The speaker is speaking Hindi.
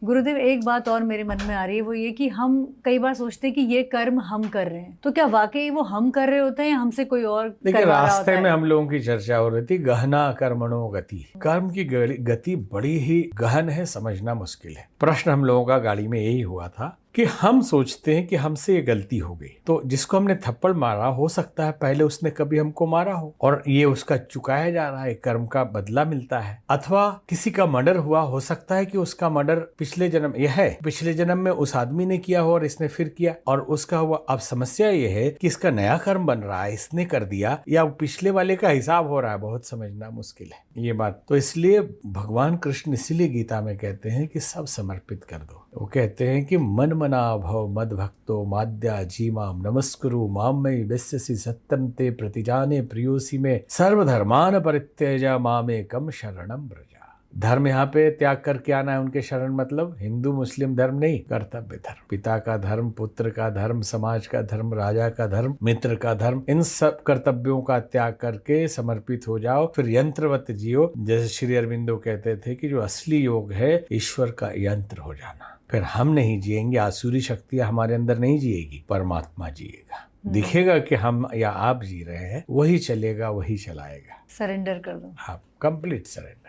गुरुदेव, एक बात और मेरे मन में आ रही है, वो ये कि हम कई बार सोचते हैं कि ये कर्म हम कर रहे हैं, तो क्या वाकई वो हम कर रहे होते हैं या हमसे कोई और देखिए, करवा रहा होता रास्ते है? में हम लोगों की चर्चा हो रही थी, गहना कर्मणो गति। कर्म की गति बड़ी ही गहन है, समझना मुश्किल है। प्रश्न हम लोगों का गाड़ी में यही हुआ था कि हम सोचते हैं कि हमसे ये गलती हो गई, तो जिसको हमने थप्पड़ मारा हो सकता है पहले उसने कभी हमको मारा हो और ये उसका चुकाया जा रहा है, कर्म का बदला मिलता है। अथवा किसी का मर्डर हुआ, हो सकता है कि उसका मर्डर पिछले जन्म पिछले जन्म में उस आदमी ने किया हो और इसने फिर किया और उसका हुआ। अब समस्या ये है कि इसका नया कर्म बन रहा है, इसने कर दिया या पिछले वाले का हिसाब हो रहा है, बहुत समझना मुश्किल है ये बात। तो इसलिए भगवान कृष्ण इसीलिए गीता में कहते हैं कि सब समर्पित कर दो। वो कहते हैं कि मन मना भव मद भक्तो माद्या जीमाम नमस्कुरु मामयि वेस्यसि सत्यं ते प्रतिजाने प्रियोसी में सर्वधर्मान परित्यज्य मामेकम शरणं व्रज। धर्म यहाँ पे त्याग करके आना है उनके शरण, मतलब हिंदू मुस्लिम धर्म नहीं, कर्तव्य धर्म, पिता का धर्म, पुत्र का धर्म, समाज का धर्म, राजा का धर्म, मित्र का धर्म, इन सब कर्तव्यों का त्याग करके समर्पित हो जाओ, फिर यंत्रवत जियो। जैसे श्री अरविंदो कहते थे कि जो असली योग है ईश्वर का यंत्र हो जाना। फिर हम नहीं जिएंगे, आसुरी शक्तियां हमारे अंदर नहीं जिएगी, परमात्मा जिएगा। दिखेगा कि हम या आप जी रहे हैं, वही चलेगा, वही चलाएगा। सरेंडर कर दो। हाँ, कंप्लीट सरेंडर।